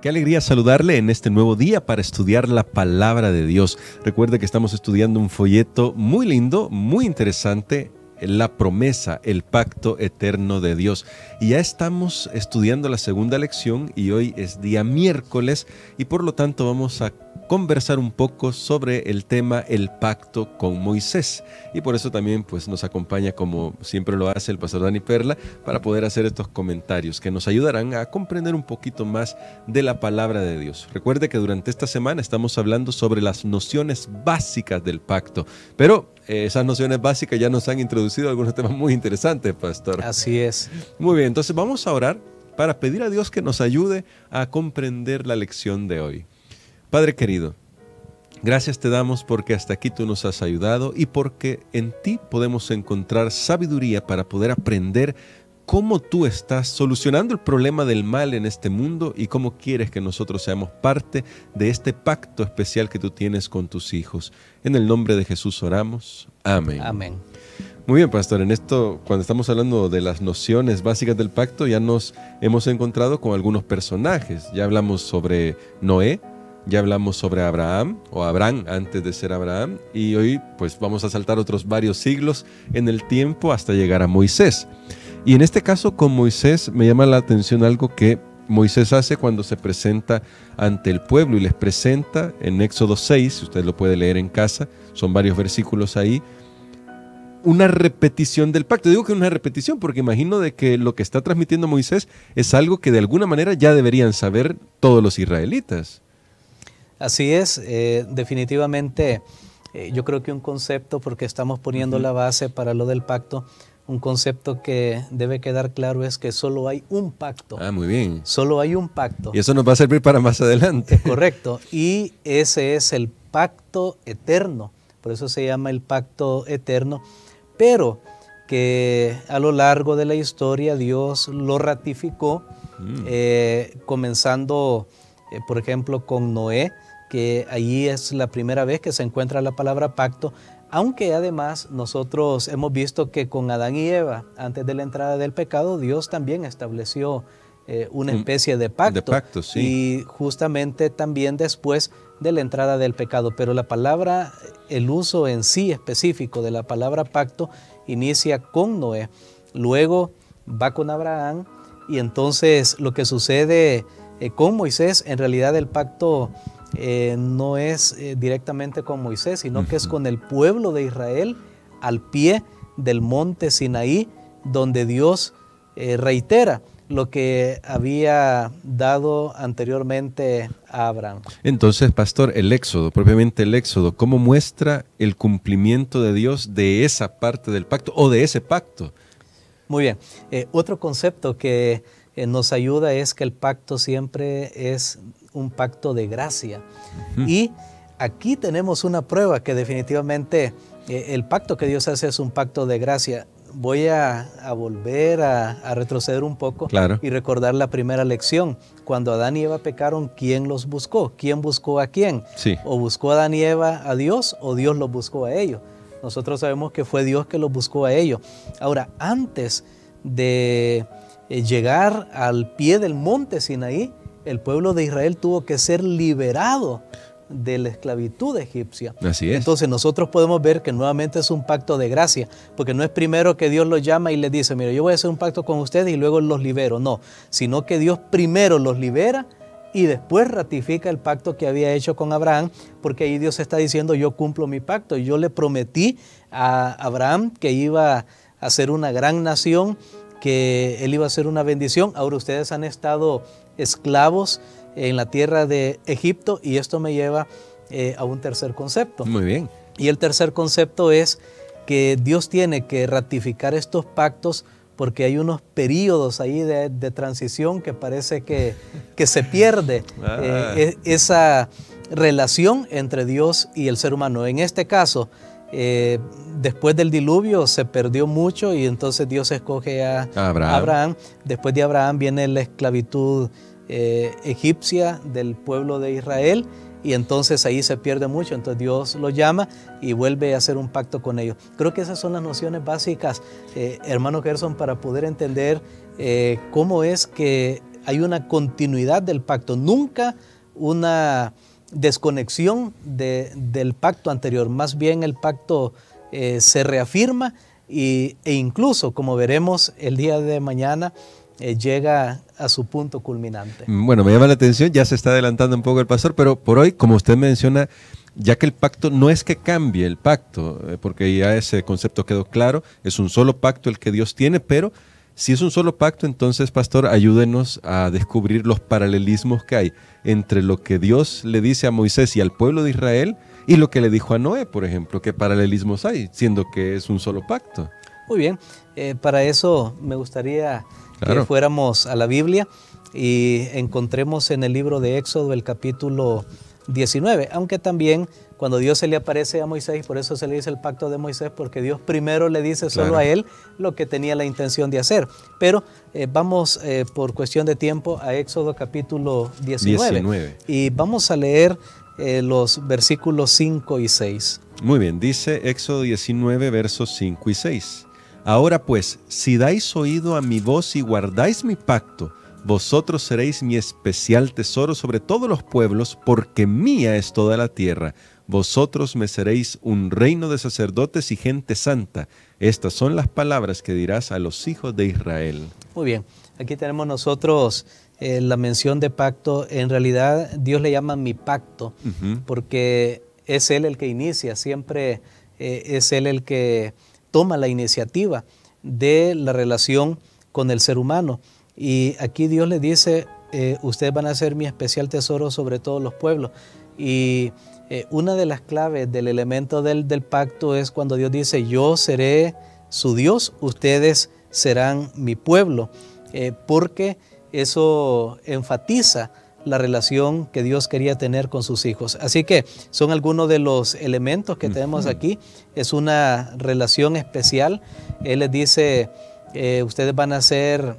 Qué alegría saludarle en este nuevo día para estudiar la palabra de Dios. Recuerde que estamos estudiando un folleto muy lindo, muy interesante, la promesa, el pacto eterno de Dios. Y ya estamos estudiando la segunda lección y hoy es día miércoles y por lo tanto vamos a conversar un poco sobre el tema el pacto con Moisés. Y por eso también pues nos acompaña, como siempre lo hace, el pastor Dani Perla para poder hacer estos comentarios que nos ayudarán a comprender un poquito más de la palabra de Dios. Recuerde que durante esta semana estamos hablando sobre las nociones básicas del pacto, pero esas nociones básicas ya nos han introducido algunos temas muy interesantes, pastor. Así es. Muy bien, entonces vamos a orar para pedir a Dios que nos ayude a comprender la lección de hoy. Padre querido, gracias te damos porque hasta aquí tú nos has ayudado y porque en ti podemos encontrar sabiduría para poder aprender cómo tú estás solucionando el problema del mal en este mundo y cómo quieres que nosotros seamos parte de este pacto especial que tú tienes con tus hijos. En el nombre de Jesús oramos. Amén. Amén. Muy bien, pastor, en esto, cuando estamos hablando de las nociones básicas del pacto, ya nos hemos encontrado con algunos personajes. Ya hablamos sobre Noé, ya hablamos sobre Abraham, o Abraham antes de ser Abraham, y hoy pues vamos a saltar otros varios siglos en el tiempo hasta llegar a Moisés. Y en este caso con Moisés me llama la atención algo que Moisés hace cuando se presenta ante el pueblo y les presenta en Éxodo 6, si usted lo puede leer en casa, son varios versículos ahí, una repetición del pacto. Digo que una repetición porque imagino de que lo que está transmitiendo Moisés es algo que de alguna manera ya deberían saber todos los israelitas. Así es, definitivamente yo creo que un concepto, porque estamos poniendo la base para lo del pacto, un concepto que debe quedar claro es que solo hay un pacto. Ah, muy bien. Solo hay un pacto. Y eso nos va a servir para más adelante. Correcto, y ese es el pacto eterno, por eso se llama el pacto eterno, pero que a lo largo de la historia Dios lo ratificó, comenzando, por ejemplo, con Noé, que allí es la primera vez que se encuentra la palabra pacto, aunque además nosotros hemos visto que con Adán y Eva, antes de la entrada del pecado, Dios también estableció una especie de pacto, sí. Y justamente también después de la entrada del pecado, pero la palabra, el uso en sí específico de la palabra pacto inicia con Noé, luego va con Abraham y entonces lo que sucede con Moisés, en realidad el pacto no es directamente con Moisés, sino que es con el pueblo de Israel al pie del monte Sinaí, donde Dios reitera lo que había dado anteriormente a Abraham. Entonces, pastor, el Éxodo, propiamente el Éxodo, ¿cómo muestra el cumplimiento de Dios de esa parte del pacto o de ese pacto? Muy bien. Otro concepto que nos ayuda es que el pacto siempre es un pacto de gracia. Y aquí tenemos una prueba que definitivamente el pacto que Dios hace es un pacto de gracia. Voy a volver a retroceder un poco, claro, y recordar la primera lección. Cuando Adán y Eva pecaron, ¿quién los buscó? ¿Quién buscó a quién? Sí. ¿O buscó Adán y Eva a Dios o Dios los buscó a ellos? Nosotros sabemos que fue Dios que los buscó a ellos. Ahora, antes de llegar al pie del monte Sinaí, el pueblo de Israel tuvo que ser liberado de la esclavitud egipcia. Así es. Entonces nosotros podemos ver que nuevamente es un pacto de gracia, porque no es primero que Dios los llama y les dice, mira, yo voy a hacer un pacto con ustedes y luego los libero, no, sino que Dios primero los libera y después ratifica el pacto que había hecho con Abraham, porque ahí Dios está diciendo, yo cumplo mi pacto, yo le prometí a Abraham que iba a ser una gran nación, que él iba a ser una bendición. Ahora ustedes han estado esclavos en la tierra de Egipto y esto me lleva a un tercer concepto. Muy bien. Y el tercer concepto es que Dios tiene que ratificar estos pactos porque hay unos periodos ahí de transición que parece que se pierde esa relación entre Dios y el ser humano. En este caso, después del diluvio se perdió mucho y entonces Dios escoge a Abraham. Después de Abraham viene la esclavitud egipcia del pueblo de Israel y entonces ahí se pierde mucho, entonces Dios lo llama y vuelve a hacer un pacto con ellos. Creo que esas son las nociones básicas, hermano Gerson, para poder entender cómo es que hay una continuidad del pacto, nunca una desconexión del pacto anterior. Más bien el pacto se reafirma e incluso, como veremos el día de mañana, llega a su punto culminante. Bueno, me llama la atención, ya se está adelantando un poco el pastor, pero por hoy, como usted menciona, ya que el pacto no es que cambie el pacto, porque ya ese concepto quedó claro, es un solo pacto el que Dios tiene, pero si es un solo pacto, entonces, pastor, ayúdenos a descubrir los paralelismos que hay entre lo que Dios le dice a Moisés y al pueblo de Israel y lo que le dijo a Noé, por ejemplo. ¿Qué paralelismos hay, siendo que es un solo pacto? Muy bien, para eso me gustaría que fuéramos a la Biblia y encontremos en el libro de Éxodo el capítulo 19, aunque también cuando Dios se le aparece a Moisés, por eso se le dice el pacto de Moisés, porque Dios primero le dice solo a él lo que tenía la intención de hacer. Pero vamos por cuestión de tiempo a Éxodo capítulo 19. Y vamos a leer los versículos 5 y 6. Muy bien, dice Éxodo 19, versos 5 y 6. Ahora pues, si dais oído a mi voz y guardáis mi pacto, vosotros seréis mi especial tesoro sobre todos los pueblos, porque mía es toda la tierra. Vosotros me seréis un reino de sacerdotes y gente santa. Estas son las palabras que dirás a los hijos de Israel. Muy bien, aquí tenemos nosotros la mención de pacto. En realidad Dios le llama mi pacto, porque es Él el que inicia, siempre es Él el que toma la iniciativa de la relación con el ser humano. Y aquí Dios le dice, ustedes van a ser mi especial tesoro sobre todos los pueblos. Y una de las claves del elemento del pacto es cuando Dios dice, yo seré su Dios, ustedes serán mi pueblo, porque eso enfatiza la relación que Dios quería tener con sus hijos. Así que son algunos de los elementos que tenemos aquí. Es una relación especial. Él les dice, ustedes van a ser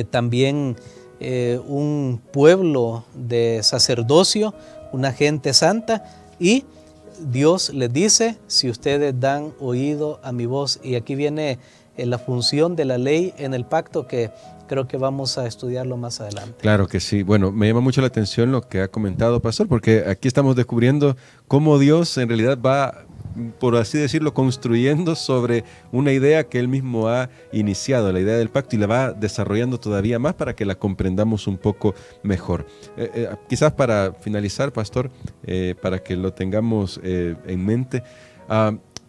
también un pueblo de sacerdocio, una gente santa, y Dios les dice, si ustedes dan oído a mi voz. Y aquí viene la función de la ley en el pacto, que creo que vamos a estudiarlo más adelante. Claro que sí. Bueno, me llama mucho la atención lo que ha comentado, pastor, porque aquí estamos descubriendo cómo Dios en realidad va, por así decirlo, construyendo sobre una idea que Él mismo ha iniciado, la idea del pacto, y la va desarrollando todavía más para que la comprendamos un poco mejor. Quizás para finalizar, pastor, para que lo tengamos en mente,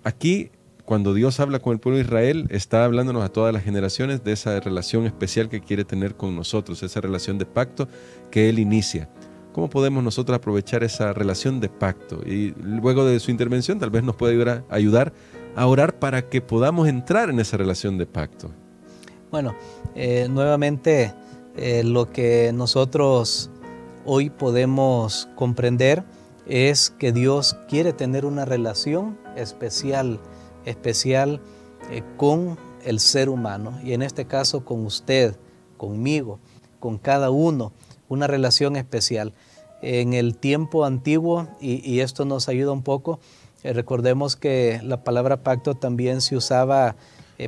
aquí cuando Dios habla con el pueblo de Israel, está hablándonos a todas las generaciones de esa relación especial que quiere tener con nosotros, esa relación de pacto que Él inicia. ¿Cómo podemos nosotros aprovechar esa relación de pacto? Y luego de su intervención tal vez nos puede ayudar a orar para que podamos entrar en esa relación de pacto. Bueno, nuevamente lo que nosotros hoy podemos comprender es que Dios quiere tener una relación especial con el ser humano, y en este caso con usted, conmigo, con cada uno, una relación especial. En el tiempo antiguo, y esto nos ayuda un poco, recordemos que la palabra pacto también se usaba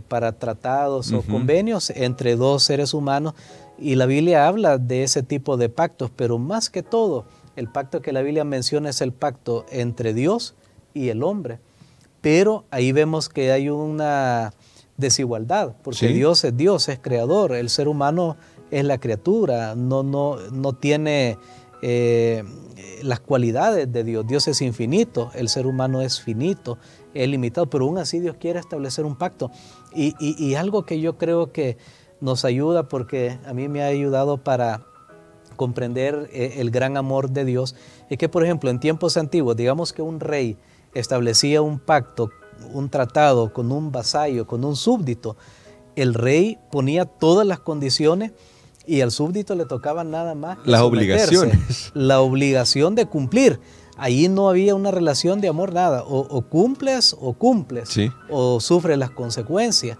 para tratados o convenios entre dos seres humanos, y la Biblia habla de ese tipo de pactos, pero más que todo, el pacto que la Biblia menciona es el pacto entre Dios y el hombre. Pero ahí vemos que hay una desigualdad, porque ¿sí? Dios, es creador, el ser humano es la criatura, no tiene las cualidades de Dios. Dios es infinito, el ser humano es finito, es limitado, pero aún así Dios quiere establecer un pacto. Y algo que yo creo que nos ayuda, porque a mí me ha ayudado para comprender el gran amor de Dios, es que, por ejemplo, en tiempos antiguos, digamos que un rey establecía un pacto, un tratado con un vasallo, con un súbdito, el rey ponía todas las condiciones y al súbdito le tocaba nada más las obligaciones, la obligación de cumplir. Ahí no había una relación de amor, nada, o cumples, sí, o sufres las consecuencias.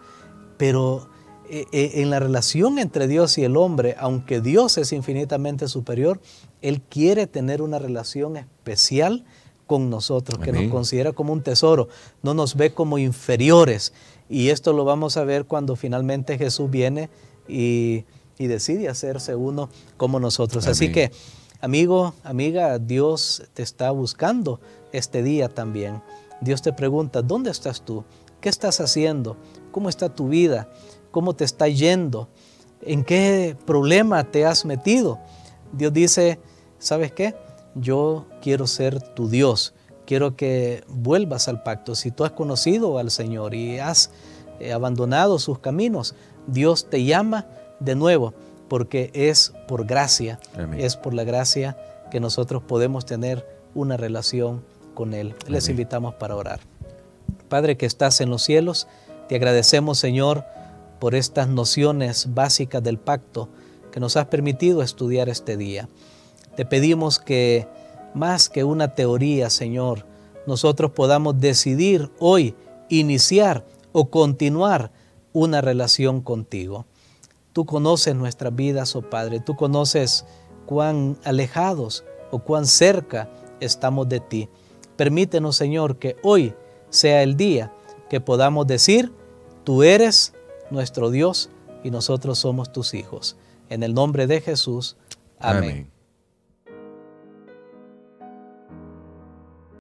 Pero en la relación entre Dios y el hombre, aunque Dios es infinitamente superior, Él quiere tener una relación especial con nosotros, que nos considera como un tesoro, no nos ve como inferiores. Y esto lo vamos a ver cuando finalmente Jesús viene y y decide hacerse uno como nosotros. Amén. Así que, amigo, amiga, Dios te está buscando este día también. Dios te pregunta, ¿dónde estás tú? ¿Qué estás haciendo? ¿Cómo está tu vida? ¿Cómo te está yendo? ¿En qué problema te has metido? Dios dice, ¿sabes qué? Yo quiero ser tu Dios. Quiero que vuelvas al pacto. Si tú has conocido al Señor y has abandonado sus caminos, Dios te llama de nuevo, porque es por gracia. Amén. Es por la gracia que nosotros podemos tener una relación con Él. Amén. Les invitamos para orar. Padre que estás en los cielos, te agradecemos, Señor, por estas nociones básicas del pacto que nos has permitido estudiar este día. Te pedimos que más que una teoría, Señor, nosotros podamos decidir hoy iniciar o continuar una relación contigo. Tú conoces nuestras vidas, oh Padre, tú conoces cuán alejados o cuán cerca estamos de ti. Permítenos, Señor, que hoy sea el día que podamos decir, tú eres nuestro Dios y nosotros somos tus hijos. En el nombre de Jesús. Amén. Amén.